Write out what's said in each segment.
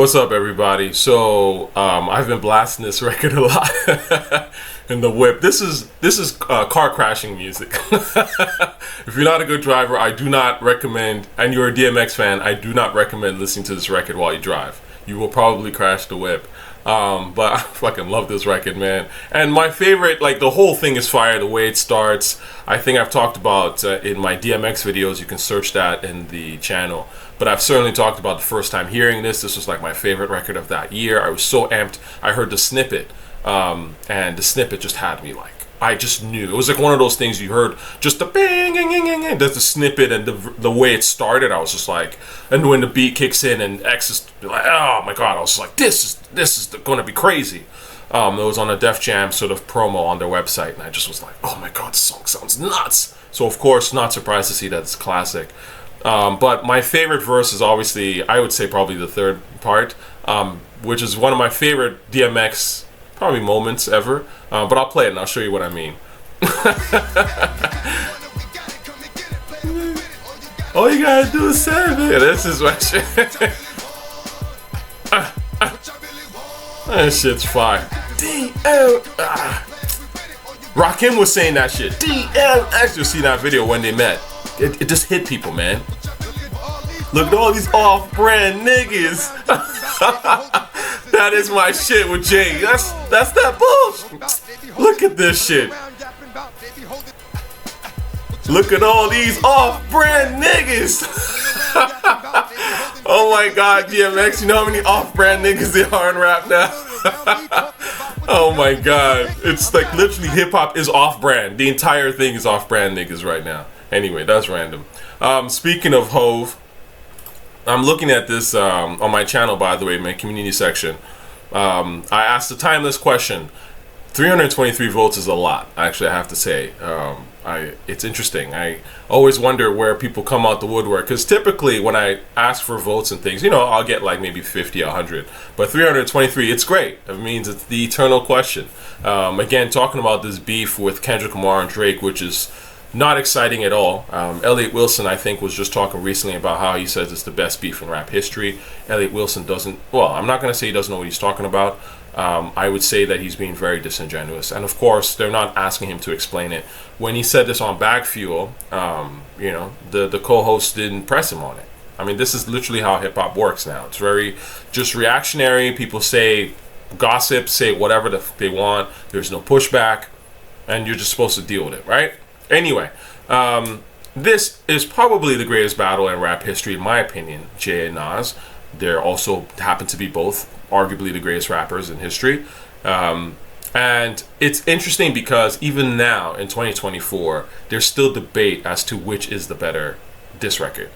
What's up, everybody? So I've been blasting this record a lot in the whip. This is car crashing music. If you're not a good driver, I do not recommend, and you're a DMX fan, I do not recommend listening to this record while you drive. You will probably crash the whip. But I fucking love this record, man. And my favorite, like, the whole thing is fire. The way it starts, I think I've talked about in my DMX videos. You can search that in the channel. But I've certainly talked about the first time hearing this. This was like my favorite record of that year. I was so amped. I heard the snippet, and the snippet just had me like, I just knew. It was like one of those things you heard, just the bang, gang, gang, gang, gang. There's the snippet and the way it started. I was just like, and when the beat kicks in and X is like, oh my god, I was like, this is going to be crazy. It was on a Def Jam sort of promo on their website, and I just was like, oh my god, this song sounds nuts. So of course, not surprised to see that it's classic. But my favorite verse is obviously, I would say probably the third part, which is one of my favorite DMX probably moments ever. But I'll play it and I'll show you what I mean. All you gotta do is save it. This is my shit. That shit's fire. Rakim was saying that shit. DMX. You'll see that video when they met. It just hit people, man. Look at all these off-brand niggas. That is my shit with Jay. That's that bullshit. Look at this shit. Look at all these off-brand niggas. Oh my god, DMX, you know how many off-brand niggas there are in rap now? Oh my god. It's like literally hip-hop is off-brand. The entire thing is off-brand niggas right now. Anyway, that's random. Speaking of Hove, I'm looking at this on my channel, by the way, my community section. I asked a timeless question. 323 votes is a lot, actually, I have to say. It's interesting. I always wonder where people come out the woodwork, because typically when I ask for votes and things, you know, I'll get like maybe 50, 100. But 323, it's great. It means it's the eternal question. Again, talking about this beef with Kendrick Lamar and Drake, which is not exciting at all. Elliot Wilson, I think, was just talking recently about how he says it's the best beef in rap history. Elliot Wilson doesn't, well, I'm not going to say he doesn't know what he's talking about. I would say that he's being very disingenuous. And of course, they're not asking him to explain it. When he said this on Bag Fuel, you know, the co-host didn't press him on it. I mean, this is literally how hip-hop works now. It's very just reactionary. People say gossip, say whatever they want. There's no pushback. And you're just supposed to deal with it, right? Anyway, this is probably the greatest battle in rap history, in my opinion, Jay and Nas. They also happen to be both arguably the greatest rappers in history. And it's interesting because even now, in 2024, there's still debate as to which is the better diss record.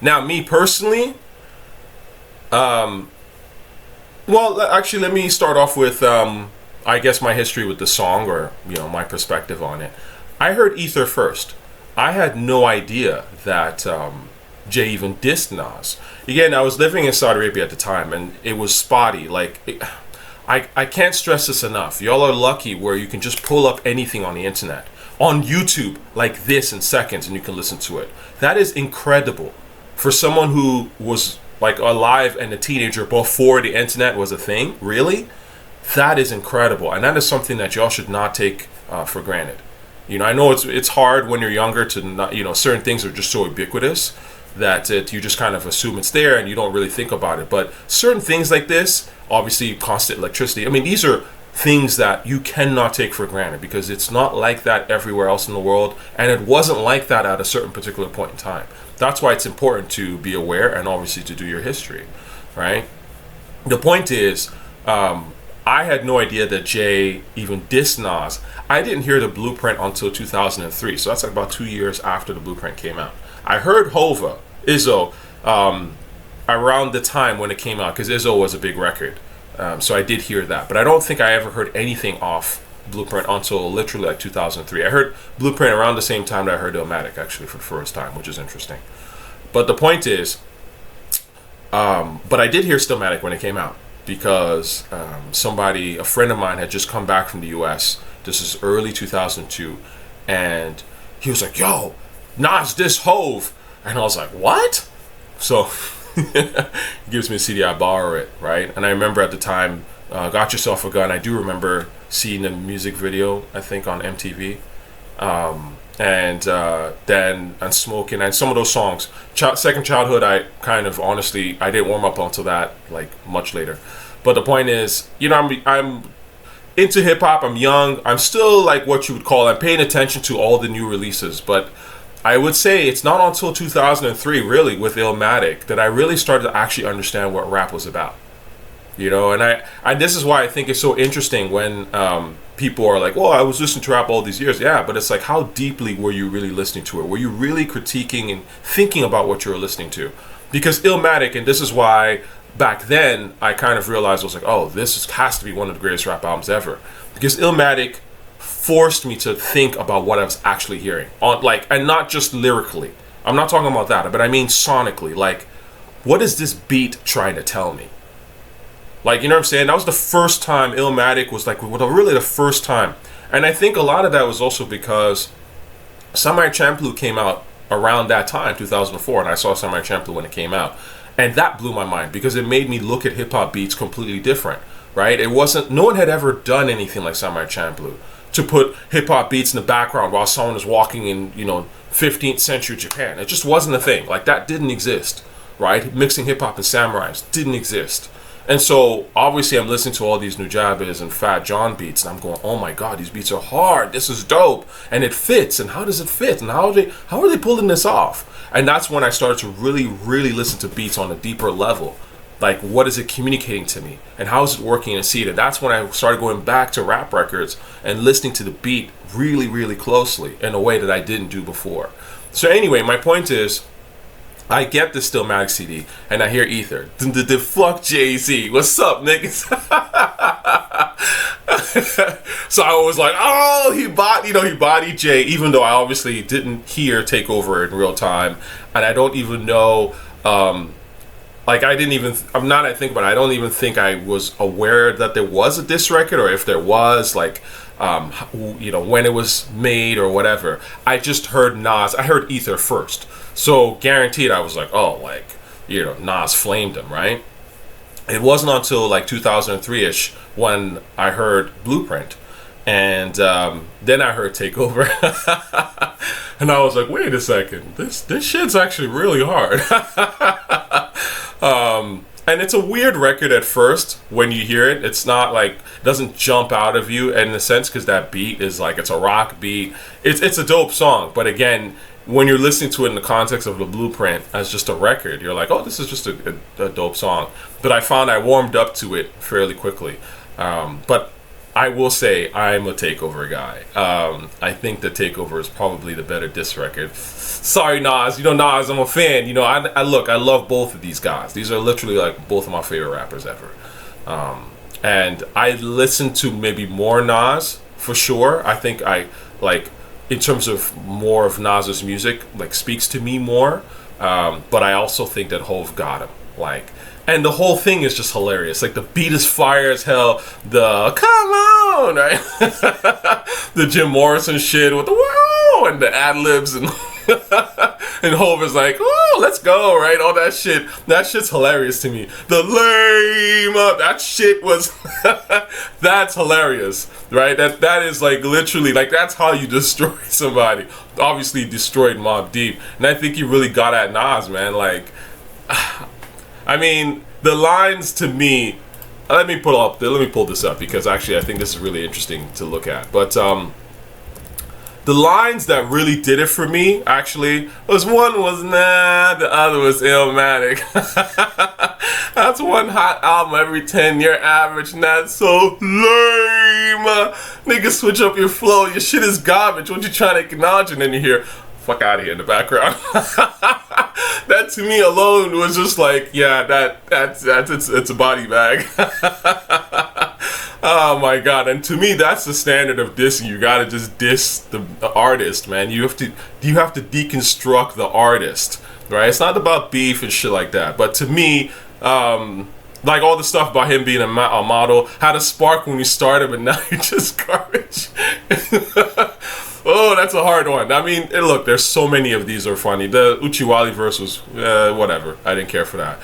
Now, me personally, well, actually, let me start off with, I guess, my history with the song, or, you know, my perspective on it. I heard Ether first. I had no idea that Jay even dissed Nas. Again, I was living in Saudi Arabia at the time, and it was spotty. Like, I can't stress this enough. Y'all are lucky where you can just pull up anything on the internet, on YouTube, like this in seconds, and you can listen to it. That is incredible. For someone who was like alive and a teenager before the internet was a thing, really? That is incredible. And that is something that y'all should not take for granted. You know, I know it's hard when you're younger to not, you know, certain things are just so ubiquitous that you just kind of assume it's there and you don't really think about it. But certain things like this, obviously constant electricity, I mean, these are things that you cannot take for granted because it's not like that everywhere else in the world, and it wasn't like that at a certain particular point in time. That's why it's important to be aware and obviously to do your history, right? The point is, I had no idea that Jay even dissed Nas. I didn't hear the Blueprint until 2003, so that's like about 2 years after the Blueprint came out. I heard Hova, Izzo, around the time when it came out, because Izzo was a big record. So I did hear that, but I don't think I ever heard anything off Blueprint until literally like 2003. I heard Blueprint around the same time that I heard Illmatic, actually, for the first time, which is interesting. But the point is, but I did hear Stillmatic when it came out, because a friend of mine had just come back from the US. This is early 2002, and he was like, yo, Nas diss Hove. And I was like, what? So He gives me a CD, I borrow it, right? And I remember at the time, Got Yourself a Gun. I do remember seeing the music video, I think on MTV. And then Unsmoking and some of those songs. Second Childhood, I kind of honestly, I didn't warm up until that, like much later. But the point is, you know, I'm into hip hop. I'm young. I'm still like what you would call, I'm paying attention to all the new releases. But I would say it's not until 2003, really, with Illmatic, that I really started to actually understand what rap was about. You know, and this is why I think it's so interesting when people are like, well, I was listening to rap all these years. Yeah, but it's like, how deeply were you really listening to it? Were you really critiquing and thinking about what you were listening to? Because Illmatic, and this is why back then I kind of realized, I was like, oh, has to be one of the greatest rap albums ever. Because Illmatic forced me to think about what I was actually hearing, and not just lyrically. I'm not talking about that, but I mean sonically. Like, what is this beat trying to tell me? Like, you know what I'm saying? That was the first time Illmatic was like, really the first time. And I think a lot of that was also because Samurai Champloo came out around that time, 2004, and I saw Samurai Champloo when it came out. And that blew my mind because it made me look at hip-hop beats completely different, right? No one had ever done anything like Samurai Champloo, to put hip-hop beats in the background while someone is walking in, 15th century Japan. It just wasn't a thing. Like, that didn't exist, right? Mixing hip-hop and samurais didn't exist. And so, obviously, I'm listening to all these Nujabes and Fat John beats, and I'm going, oh my God, these beats are hard. This is dope. And it fits. And how does it fit? And how are they pulling this off? And that's when I started to really, really listen to beats on a deeper level. Like, what is it communicating to me? And how is it working in a seed? And that's when I started going back to rap records and listening to the beat really, really closely in a way that I didn't do before. So anyway, my point is, I get the Stillmatic CD and I hear Ether. The fuck Jay-Z. What's up, niggas? So I was like, oh, he bodied Jay, even though I obviously didn't hear Takeover in real time. And I don't even know, I don't even think I was aware that there was a diss record, or if there was, when it was made or whatever. I just heard Nas. I heard Ether first. So guaranteed I was like, oh, Nas flamed him, right? It wasn't until 2003-ish when I heard Blueprint. And then I heard Takeover. And I was like, wait a second. This shit's actually really hard. And it's a weird record at first when you hear it. It's not it doesn't jump out of you in a sense, because that beat is it's a rock beat. It's a dope song, but again, when you're listening to it in the context of the Blueprint as just a record, you're like, oh, this is just a dope song. But I found I warmed up to it fairly quickly. But I will say I'm a Takeover guy. I think that Takeover is probably the better diss record. Sorry, Nas. Nas, I'm a fan. I love both of these guys. These are literally both of my favorite rappers ever. And I listen to maybe more Nas for sure. I think in terms of more of Nas's music, speaks to me more. But I also think that Hov got him. And the whole thing is just hilarious. The beat is fire as hell. The come on, right? The Jim Morrison shit with the whoa and the ad libs and and Hov is like, oh, let's go, right? All that shit. That shit's hilarious to me. The lame up. That shit was that's hilarious, right? That is literally that's how you destroy somebody. Obviously destroyed Mobb Deep, and I think he really got at Nas, man. I mean, the lines to me. Let me pull this up because actually I think this is really interesting to look at. But the lines that really did it for me actually was one was nah, the other was Illmatic. That's one hot album every 10-year average, and that's so lame. Nigga, switch up your flow. Your shit is garbage. What you trying to acknowledge? And then you hear fuck out of here in the background. That to me alone was just it's a body bag. Oh my God. And to me that's the standard of dissing. You gotta just diss the artist, man. You have to deconstruct the artist, right? It's not about beef and shit like that. But to me, all the stuff about him being a model had a spark when he started, but now you're just garbage. Oh Oh, that's a hard one. I mean, look, there's so many of these are funny. The Uchiwali verse was whatever. I didn't care for that.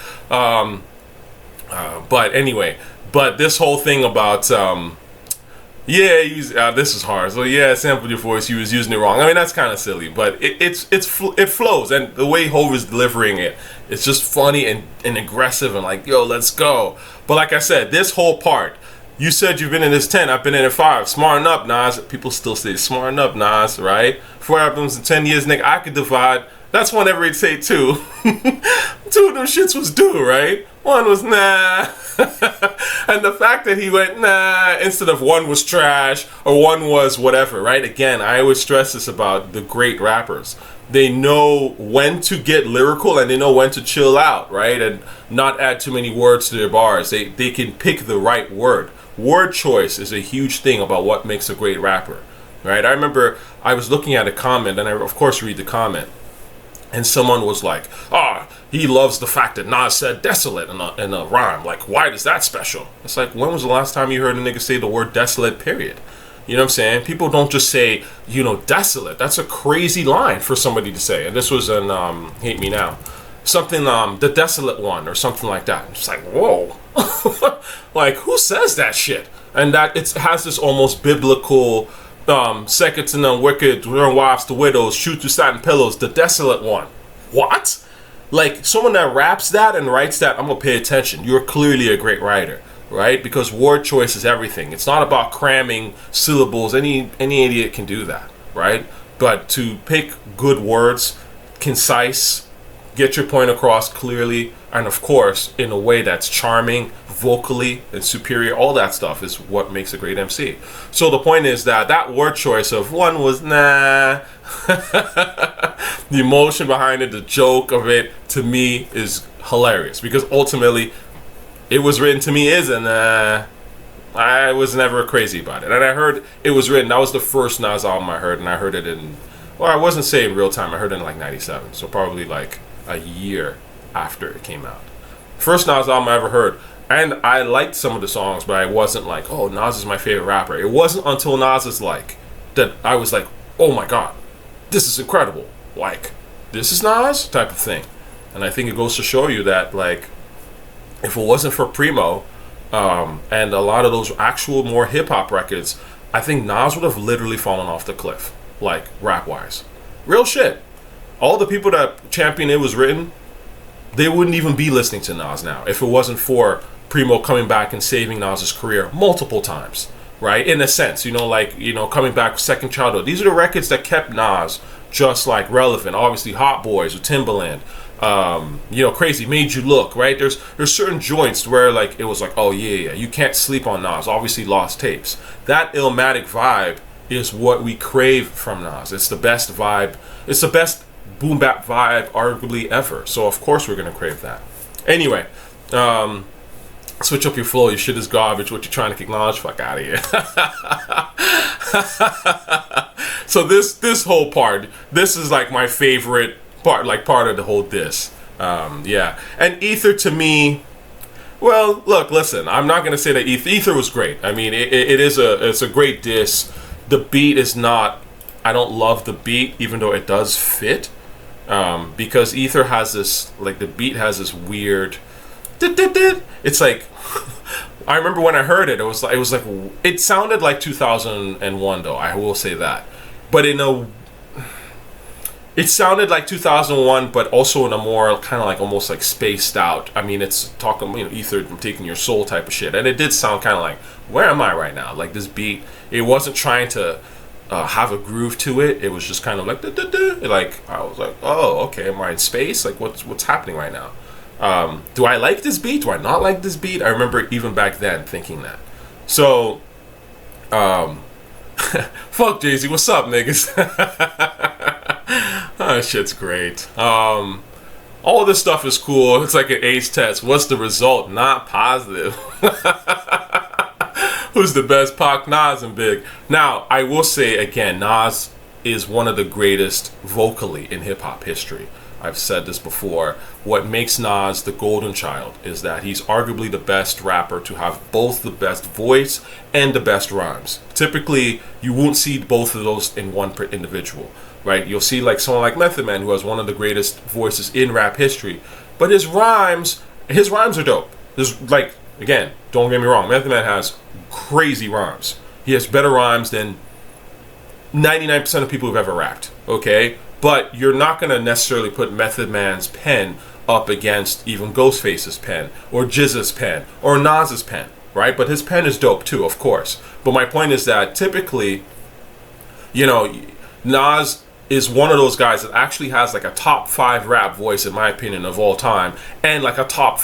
But anyway, but this whole thing about this is hard. So yeah, sampled your voice. You was using it wrong. I mean, that's kind of silly, but it flows, and the way Hov is delivering it, it's just funny and aggressive and like, yo, let's go. But like I said, this whole part. You said you've been in this 10, I've been in it 5. Smarten up, Nas. People still say, smarten up, Nas, right? 4 albums in 10 years, nigga, I could divide. That's one every say 2. 2 of them shits was due, right? 1 was nah. And the fact that he went nah instead of 1 was trash or 1 was whatever, right? Again, I always stress this about the great rappers. They know when to get lyrical and they know when to chill out, right? And not add too many words to their bars. They can pick the right word. Word choice is a huge thing about what makes a great rapper, right? I remember I was looking at a comment, and I of course read the comment, and someone was like, he loves the fact that Nas said desolate in a rhyme. Like, why is that special? It's like, when was the last time you heard a nigga say the word desolate, period? You know what I'm saying? People don't just say, desolate. That's a crazy line for somebody to say. And this was in Hate Me Now. Something, the desolate one or something like that. It's like, whoa. Like, who says that shit? And that it has this almost biblical, second to none, wicked, turn wives to widows, shoot through satin pillows, the desolate one. What? Like, someone that raps that and writes that, I'm going to pay attention. You're clearly a great writer, right? Because word choice is everything. It's not about cramming syllables. Any idiot can do that, right? But to pick good words, concise, get your point across clearly, and of course, in a way that's charming, vocally, and superior, all that stuff is what makes a great MC. So the point is that word choice of 1 was nah, the emotion behind it, the joke of it, to me, is hilarious. Because ultimately, it was written to me is a nah. I was never crazy about it. And I heard it was written, that was the first Nas album I heard, and I heard it in, well, I wasn't saying real time, I heard it in like 97, so probably like a year after it came out. First Nas album I ever heard, and I liked some of the songs, but I wasn't like, oh, Nas is my favorite rapper. It wasn't until Nas is like, that I was like, oh my god, this is incredible. Like, this is Nas? Type of thing. And I think it goes to show you that, like, if it wasn't for Primo, and a lot of those actual more hip-hop records, I think Nas would have literally fallen off the cliff, like, rap-wise. Real shit. All the people that championed It Was Written, they wouldn't even be listening to Nas now if it wasn't for Primo coming back and saving Nas's career multiple times, right? In a sense, coming back Second Childhood. These are the records that kept Nas just like relevant. Obviously, Hot Boys with Timbaland, Crazy Made You Look, right? There's certain joints where like it was like, oh yeah, you can't sleep on Nas. Obviously, Lost Tapes. That Illmatic vibe is what we crave from Nas. It's the best vibe. It's the best boom bap vibe arguably ever. So of course we're gonna crave that. Anyway, switch up your flow. Your shit is garbage. What you trying to kick Nas? Fuck out of here. So this whole part, this is like my favorite part, like part of the whole diss. Yeah. And Ether to me, well, look, listen, I'm not gonna say that Ether was great. I mean, it's a great diss. The beat is not, I don't love the beat, even though it does fit. Because Ether has this, like, the beat has this weird, it's like, I remember when I heard it, it sounded like 2001 though, I will say that. But it sounded like 2001, but also in a more kind of like almost like spaced out. I mean, it's talking, Ether taking your soul type of shit. And it did sound kind of like, where am I right now? Like this beat, it wasn't trying to have a groove to it. It was just kind of like, like I was like, oh, okay, am I in space? Like what's happening right now? Do I like this beat? Do I not like this beat? I remember even back then thinking that. So, fuck Jay-Z, what's up, niggas? Oh, shit's great. All this stuff is cool. It's like an age test. What's the result? Not positive. Who's the best? Pac, Nas, and Big. Now, I will say again, Nas is one of the greatest vocally in hip-hop history. I've said this before, what makes Nas the golden child is that he's arguably the best rapper to have both the best voice and the best rhymes. Typically, you won't see both of those in one individual, right? You'll see like someone like Method Man, who has one of the greatest voices in rap history, but his rhymes are dope. There's like, again, don't get me wrong, Method Man has crazy rhymes. He has better rhymes than 99% of people who've ever rapped, okay? But you're not going to necessarily put Method Man's pen up against even Ghostface's pen, or Jizza's pen, or Nas's pen, right? But his pen is dope too, of course. But my point is that typically, you know, Nas is one of those guys that actually has like a top 5 rap voice, in my opinion, of all time, and like a top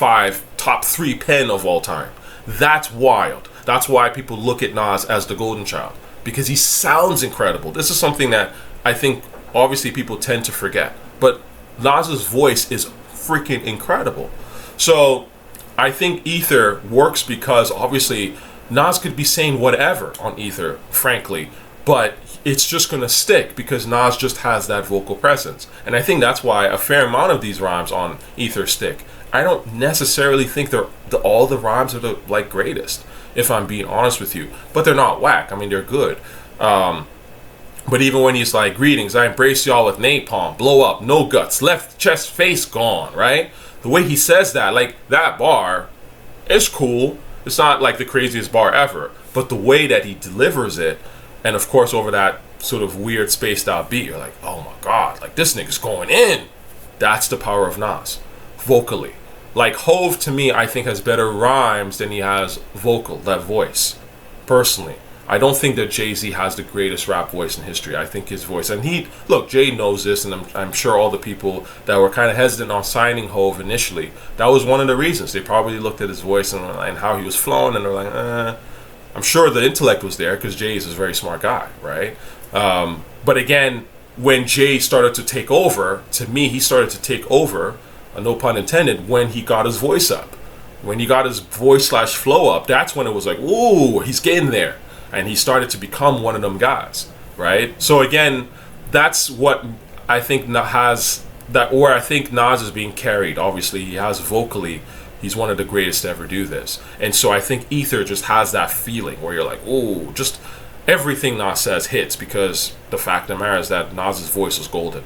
3 pen of all time. That's wild. That's why people look at Nas as the golden child, because he sounds incredible. This is something that I think obviously people tend to forget, but Nas's voice is freaking incredible. So I think Ether works because obviously Nas could be saying whatever on Ether, frankly, but it's just going to stick because Nas just has that vocal presence. And I think that's why a fair amount of these rhymes on Ether stick. I don't necessarily think all the rhymes are the like greatest, if I'm being honest with you, but they're not whack. I mean, they're good. But even when he's like, greetings, I embrace y'all with napalm, blow up, no guts, left chest, face gone, right? The way he says that, like that bar, is cool. It's not like the craziest bar ever, but the way that he delivers it, and of course over that sort of weird spaced out beat, you're like, oh my God, like this nigga's going in. That's the power of Nas, vocally. Like Hove, to me, I think has better rhymes than he has that voice, personally. I don't think that Jay-Z has the greatest rap voice in history. I think his voice, and look, Jay knows this, and I'm sure all the people that were kind of hesitant on signing Hove initially, that was one of the reasons. They probably looked at his voice and how he was flowing, and they're like, I'm sure the intellect was there because Jay is a very smart guy, right? But again, when Jay started to take over, to me, he started to take over, no pun intended, when he got his voice up. When he got his voice/flow up, that's when it was like, ooh, he's getting there. And he started to become one of them guys, right? So again, that's what I think has that, or I think Nas is being carried. Obviously, he has vocally, he's one of the greatest to ever do this. And so I think Ether just has that feeling where you're like, oh, just everything Nas says hits, because the fact of the matter is that Nas's voice was golden.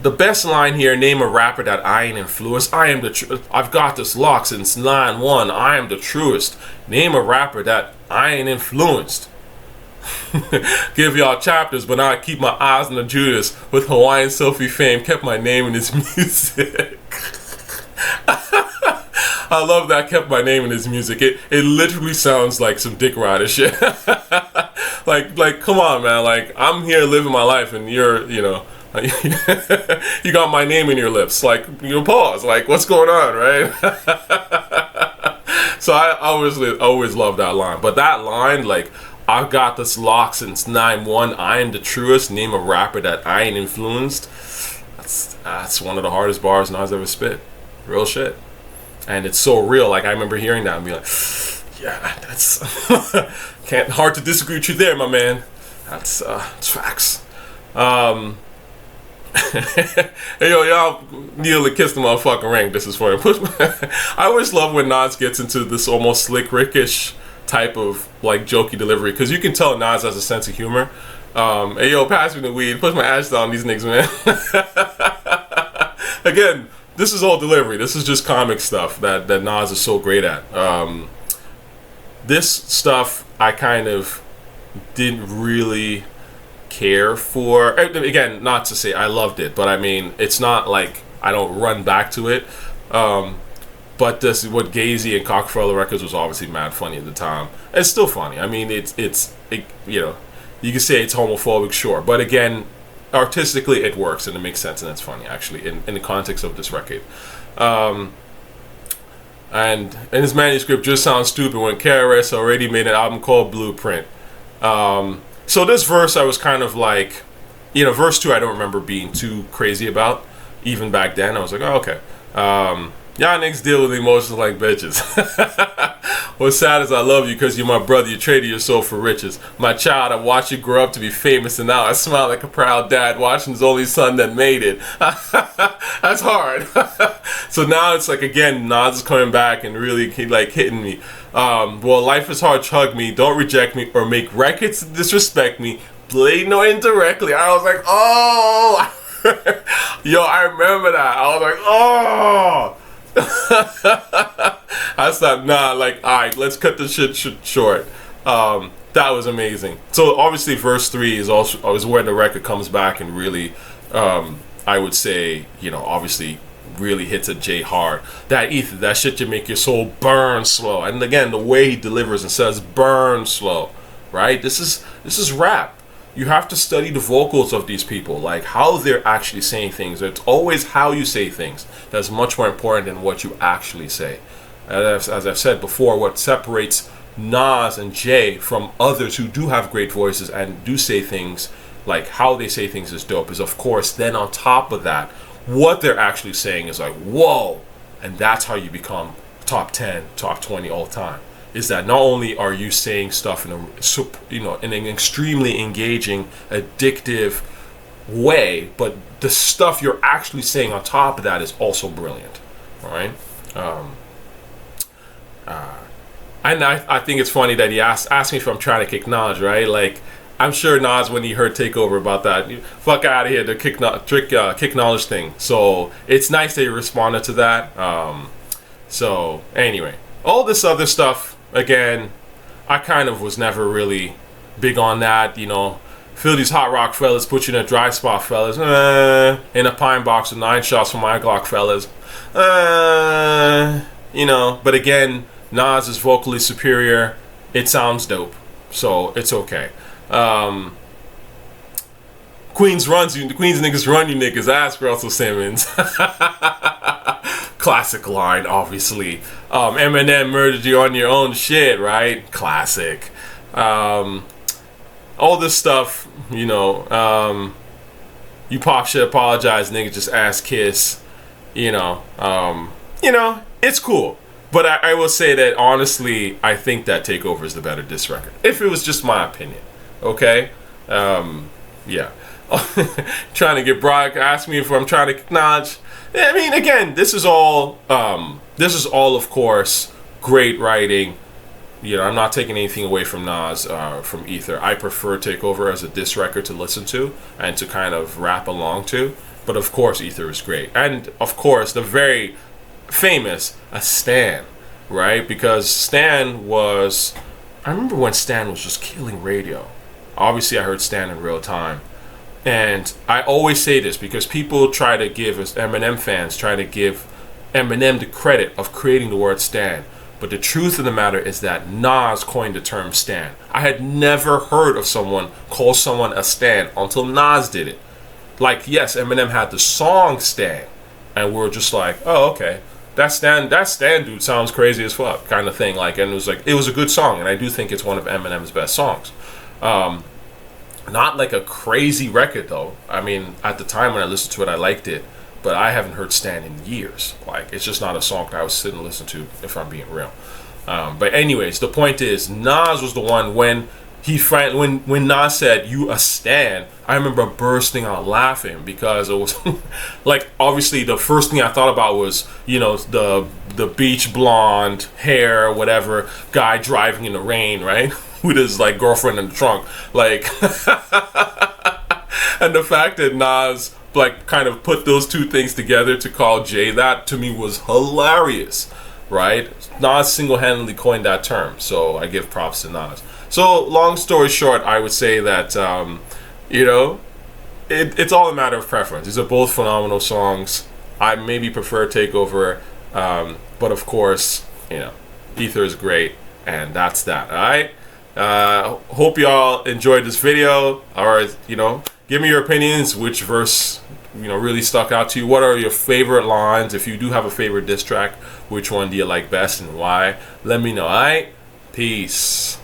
The best line here, name a rapper that I ain't influenced. I am the I've got this lock since 9-1. I am the truest. Name a rapper that I ain't influenced. Give y'all chapters, but I keep my eyes on the Judas. With Hawaiian Sophie fame, kept my name in his music. I love that, kept my name in his music. It literally sounds like some Dick Rider shit. like come on, man. Like, I'm here living my life, and you're, you know, you got my name in your lips. Like, you pause. Like, what's going on, right? So I always love that line. But that line, like, I've got this lock since 9-1. I am the truest. Name a rapper that I ain't influenced. That's one of the hardest bars Nas ever spit. Real shit. And it's so real. Like, I remember hearing that and being like, yeah, that's hard to disagree with you there, my man. That's facts. Hey, yo, y'all kneel and kiss the motherfucking ring. This is for him. I always love when Nas gets into this almost Slick Rickish type of like jokey delivery, because you can tell Nas has a sense of humor. Hey, yo, pass me the weed. Push my ash down these niggas, man. Again, this is all delivery. This is just comic stuff that Nas is so great at. This stuff I kind of didn't really care for. Again, not to say I loved it, but I mean, it's not like I don't run back to it. But this, what Gazy and Cockefeller Records was obviously mad funny at the time. It's still funny. I mean, it, you know, you can say it's homophobic, sure, but again, artistically it works and it makes sense and it's funny actually in the context of this record. And his manuscript just sounds stupid when KRS already made an album called Blueprint. So this verse I was kind of like, you know, verse 2 I don't remember being too crazy about. Even back then I was like, oh, okay. Y'all niggas deal with emotions like bitches. What's sad is I love you because you're my brother. You traded your soul for riches. My child, I watched you grow up to be famous, and now I smile like a proud dad watching his only son that made it. That's hard. So now it's like, again, Nas is coming back and really like hitting me. Well, life is hard, hug me, don't reject me, or make records to disrespect me, blatant or indirectly. I was like, oh. Yo, I remember that. I was like, oh. I thought, nah, like, alright, let's cut this shit short. That was amazing. So obviously verse 3 is where the record comes back and really, I would say, you know, obviously really hits a J hard. That ether, that shit you make your soul burn slow. And again, the way he delivers and says burn slow, right? This is rap. You have to study the vocals of these people, like how they're actually saying things. It's always how you say things that's much more important than what you actually say. As I've said before, what separates Nas and Jay from others who do have great voices and do say things, like how they say things is dope, is of course then on top of that, what they're actually saying is like, whoa. And that's how you become top 10, top 20 all time. Is that not only are you saying stuff in in an extremely engaging, addictive way, but the stuff you're actually saying on top of that is also brilliant. All right. And I think it's funny that he asked me if I'm trying to kick Nas, right? Like, I'm sure Nas, when he heard Takeover about that, fuck out of here, the kick knowledge thing. So it's nice that he responded to that. So anyway, all this other stuff. Again, I kind of was never really big on that, you know. Feel these hot rock fellas, put you in a dry spot, fellas. In a pine box with 9 shots from my Glock, fellas. You know, but again, Nas is vocally superior. It sounds dope, so it's okay. Queens niggas run you niggas. Ask Russell Simmons. Classic line, obviously. Eminem murdered you on your own shit, right? Classic. All this stuff, you know. You pop shit, apologize, nigga, just ask Kiss. You know, it's cool. But I will say that honestly, I think that Takeover is the better diss record. If it was just my opinion, okay? Yeah. Trying to get Brock, ask me if I'm trying to acknowledge. I mean, again, this is all, of course, great writing. You know, I'm not taking anything away from Nas, from Ether. I prefer Takeover as a diss record to listen to and to kind of rap along to. But of course, Ether is great. And of course, the very famous Stan, right? Because Stan was, I remember when Stan was just killing radio. Obviously, I heard Stan in real time. And I always say this because people try to give, as Eminem fans, try to give Eminem the credit of creating the word Stan. But the truth of the matter is that Nas coined the term Stan. I had never heard of someone call someone a Stan until Nas did it. Like, yes, Eminem had the song Stan. And we were just like, oh, okay. That Stan dude sounds crazy as fuck, kind of thing. Like, and it was a good song. And I do think it's one of Eminem's best songs. Not like a crazy record though. I mean, at the time when I listened to it, I liked it, but I haven't heard Stan in years. Like, it's just not a song that I was sitting and listen to, if I'm being real. But anyways, the point is, Nas was the one when Nas said you a Stan, I remember bursting out laughing because it was like, obviously the first thing I thought about was, you know, the beach blonde hair, whatever, guy driving in the rain, right? With his like girlfriend in the trunk, like, and the fact that Nas like kind of put those two things together to call Jay that, to me was hilarious, right? Nas single-handedly coined that term, so I give props to Nas. So long story short, I would say that you know, it's all a matter of preference. These are both phenomenal songs. I maybe prefer Takeover, but of course, you know, Ether is great, and that's that. All right. Hope y'all enjoyed this video, or you know, give me your opinions. Which verse, you know, really stuck out to you? What are your favorite lines? If you do have a favorite diss track, which one do you like best and why? Let me know. All right, peace.